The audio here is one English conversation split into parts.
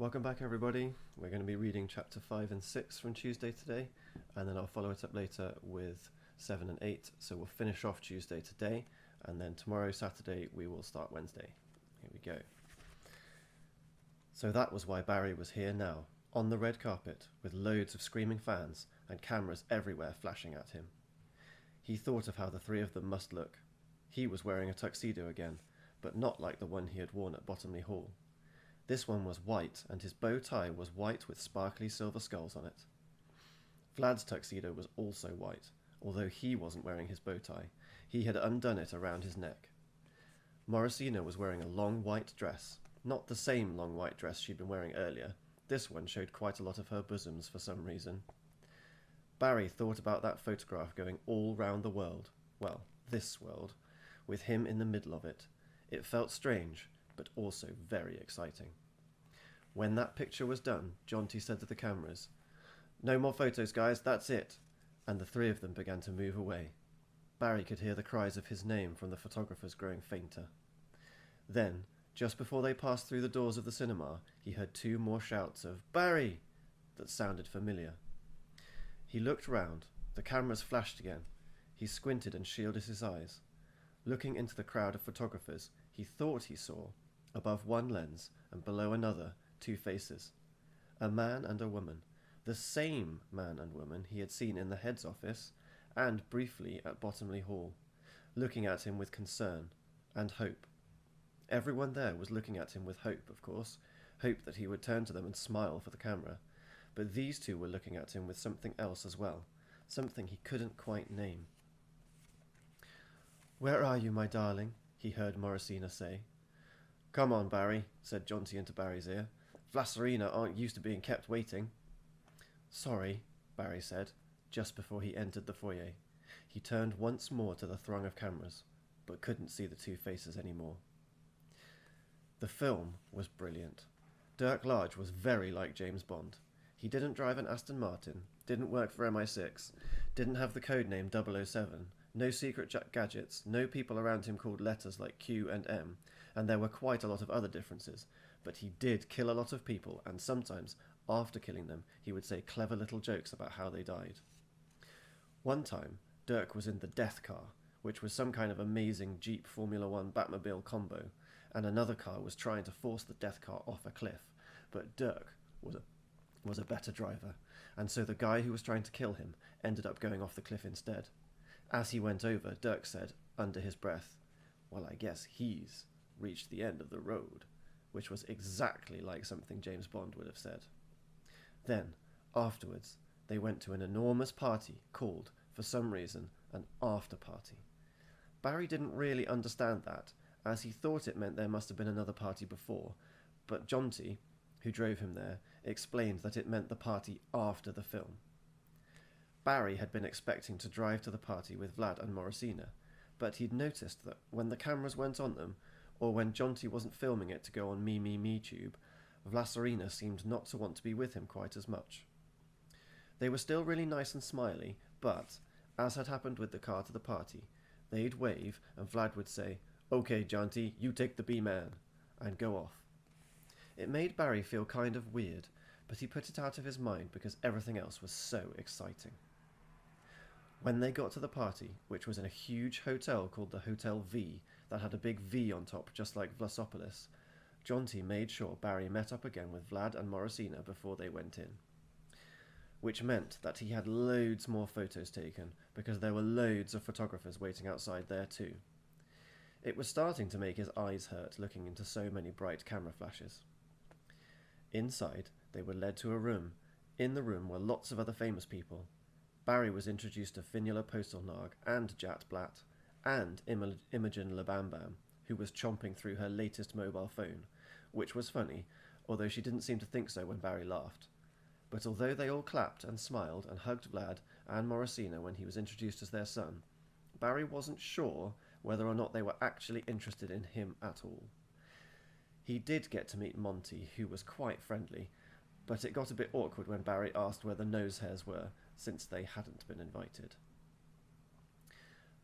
Welcome back, everybody. We're going to be reading chapter 5 and 6 from Tuesday today, and then I'll follow it up later with 7 and 8. So we'll finish off Tuesday today, and then tomorrow, Saturday, we will start Wednesday. Here we go. So that was why Barry was here now, on the red carpet, with loads of screaming fans and cameras everywhere flashing at him. He thought of how the three of them must look. He was wearing a tuxedo again, but not like the one he had worn at Bottomley Hall. This one was white, and his bow tie was white with sparkly silver skulls on it. Vlad's tuxedo was also white, although he wasn't wearing his bow tie. He had undone it around his neck. Morrisina was wearing a long white dress, not the same long white dress she'd been wearing earlier. This one showed quite a lot of her bosoms for some reason. Barry thought about that photograph going all round the world, well, this world, with him in the middle of it. It felt strange, but also very exciting. When that picture was done, Jonty said to the cameras, "No more photos, guys, that's it," and the three of them began to move away. Barry could hear the cries of his name from the photographers growing fainter. Then, just before they passed through the doors of the cinema, he heard two more shouts of "Barry!" that sounded familiar. He looked round. The cameras flashed again. He squinted and shielded his eyes. Looking into the crowd of photographers, he thought he saw, above one lens and below another, two faces. A man and a woman. The same man and woman he had seen in the head's office and briefly at Bottomley Hall, looking at him with concern and hope. Everyone there was looking at him with hope, of course, hope that he would turn to them and smile for the camera. But these two were looking at him with something else as well, something he couldn't quite name. "Where are you, my darling?" he heard Morrisina say. "Come on, Barry," said Jonty into Barry's ear. "Vlassorina aren't used to being kept waiting." "Sorry," Barry said, just before he entered the foyer. He turned once more to the throng of cameras, but couldn't see the two faces anymore. The film was brilliant. Dirk Large was very like James Bond. He didn't drive an Aston Martin, didn't work for MI6, didn't have the code name 007, no secret gadgets, no people around him called letters like Q and M, and there were quite a lot of other differences, but he did kill a lot of people, and sometimes, after killing them, he would say clever little jokes about how they died. One time, Dirk was in the Death Car, which was some kind of amazing Jeep Formula One Batmobile combo, and another car was trying to force the Death Car off a cliff, but Dirk was a better driver, and so the guy who was trying to kill him ended up going off the cliff instead. As he went over, Dirk said, under his breath, "Well, I guess he's reached the end of the road," which was exactly like something James Bond would have said. Then, afterwards, they went to an enormous party called, for some reason, an after party. Barry didn't really understand that, as he thought it meant there must have been another party before, but Jonty, who drove him there, explained that it meant the party after the film. Barry had been expecting to drive to the party with Vlad and Morrisina, but he'd noticed that when the cameras went on them, or when Jonty wasn't filming it to go on Me Tube, Vlassorina seemed not to want to be with him quite as much. They were still really nice and smiley, but, as had happened with the car to the party, they'd wave and Vlad would say, "Okay, Jonty, you take the B-man," and go off. It made Barry feel kind of weird, but he put it out of his mind because everything else was so exciting. When they got to the party, which was in a huge hotel called the Hotel V, that had a big V on top just like Vlassopolis, Jonty made sure Barry met up again with Vlad and Morrisina before they went in. Which meant that he had loads more photos taken, because there were loads of photographers waiting outside there too. It was starting to make his eyes hurt looking into so many bright camera flashes. Inside, they were led to a room. In the room were lots of other famous people. Barry was introduced to Fionnuala Postelnarg and Jat Blatt, and Imogen Labambam, who was chomping through her latest mobile phone, which was funny, although she didn't seem to think so when Barry laughed. But although they all clapped and smiled and hugged Vlad and Morrisina when he was introduced as their son, Barry wasn't sure whether or not they were actually interested in him at all. He did get to meet Monty, who was quite friendly, but it got a bit awkward when Barry asked where the nose hairs were, since they hadn't been invited.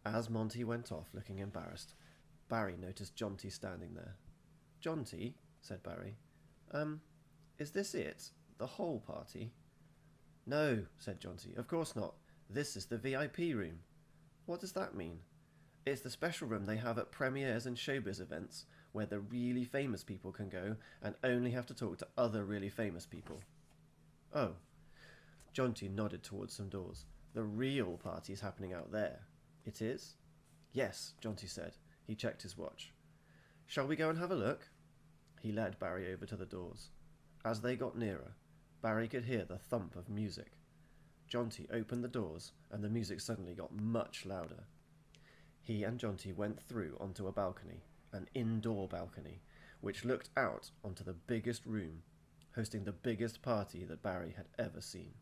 As Monty went off looking embarrassed, Barry noticed Jonty standing there. "Jonty," said Barry, Is this it? The whole party? No, said Jonty. Of course not. This is the VIP room. What does that mean? It's the special room they have at premieres and showbiz events, where the really famous people can go and only have to talk to other really famous people. Oh. Jonty nodded towards some doors. The real party's happening out there. It is? Yes, Jonty said. He checked his watch. Shall we go and have a look? He led Barry over to the doors. As they got nearer, Barry could hear the thump of music. Jonty opened the doors, and the music suddenly got much louder. He and Jonty went through onto a balcony, an indoor balcony, which looked out onto the biggest room, hosting the biggest party that Barry had ever seen.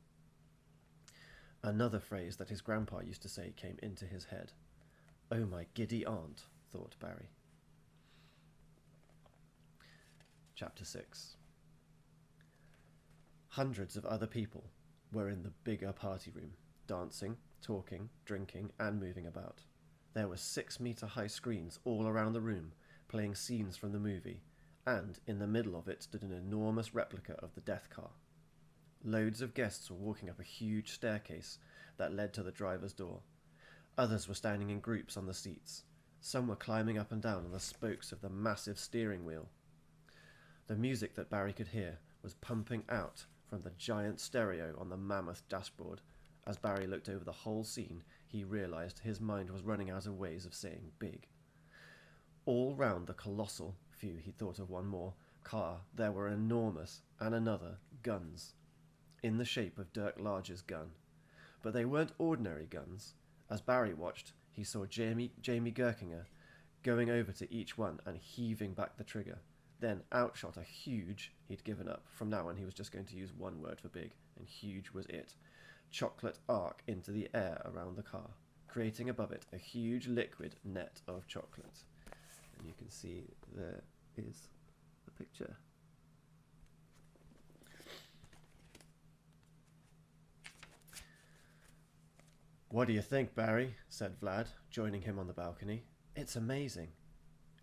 Another phrase that his grandpa used to say came into his head. Oh, my giddy aunt, thought Barry. Chapter 6. Hundreds of other people were in the bigger party room, dancing, talking, drinking, and moving about. There were 6-meter-high screens all around the room, playing scenes from the movie, and in the middle of it stood an enormous replica of the death car. Loads of guests were walking up a huge staircase that led to the driver's door. Others were standing in groups on the seats. Some were climbing up and down on the spokes of the massive steering wheel. The music that Barry could hear was pumping out from the giant stereo on the mammoth dashboard. As Barry looked over the whole scene, he realised his mind was running out of ways of saying big. All round the colossal, he thought of one more, car, there were enormous, and another, guns, in the shape of Dirk Large's gun. But they weren't ordinary guns. As Barry watched, he saw Jamie Gherkinger going over to each one and heaving back the trigger. Then out shot a huge, he'd given up. From now on he was just going to use one word for big, and huge was it, chocolate arc into the air around the car, creating above it a huge liquid net of chocolate. And you can see there is the picture. What do you think, Barry? Said Vlad, joining him on the balcony. It's amazing.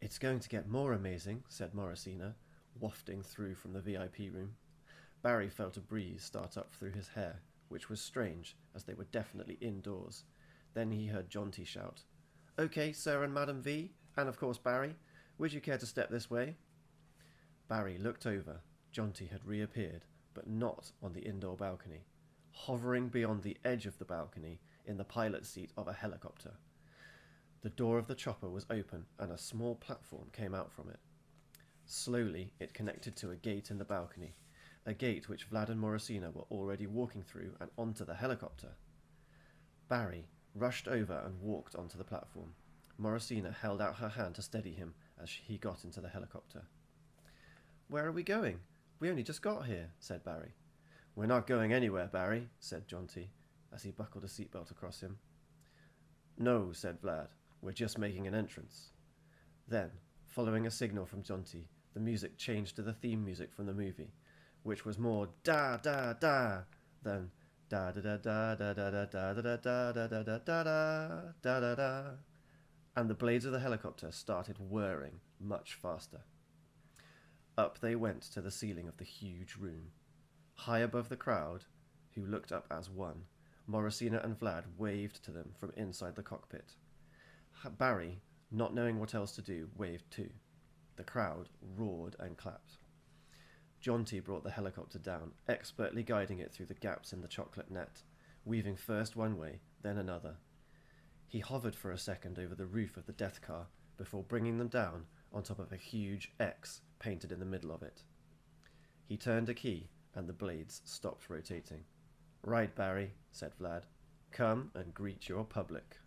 It's going to get more amazing, said Morrisina, wafting through from the VIP room. Barry felt a breeze start up through his hair, which was strange, as they were definitely indoors. Then he heard Jonty shout, "Okay, Sir and Madam V, and of course Barry, would you care to step this way?" Barry looked over. Jonty had reappeared, but not on the indoor balcony, hovering beyond the edge of the balcony in the pilot's seat of a helicopter. The door of the chopper was open, and a small platform came out from it. Slowly, it connected to a gate in the balcony, a gate which Vlad and Morrisina were already walking through and onto the helicopter. Barry rushed over and walked onto the platform. Morrisina held out her hand to steady him as he got into the helicopter. "Where are we going? We only just got here," said Barry. "We're not going anywhere, Barry," said Jonty, as he buckled a seatbelt across him. "No," said Vlad, "we're just making an entrance." Then, following a signal from Jonty, the music changed to the theme music from the movie, which was more da-da-da than da-da-da-da-da-da-da-da-da-da-da-da-da-da-da, and the blades of the helicopter started whirring much faster. Up they went to the ceiling of the huge room. High above the crowd, who looked up as one, Morrisina and Vlad waved to them from inside the cockpit. Barry, not knowing what else to do, waved too. The crowd roared and clapped. Jonty brought the helicopter down, expertly guiding it through the gaps in the chocolate net, weaving first one way, then another. He hovered for a second over the roof of the death car before bringing them down on top of a huge X painted in the middle of it. He turned a key, and the blades stopped rotating. "Right, Barry," said Vlad. "Come and greet your public."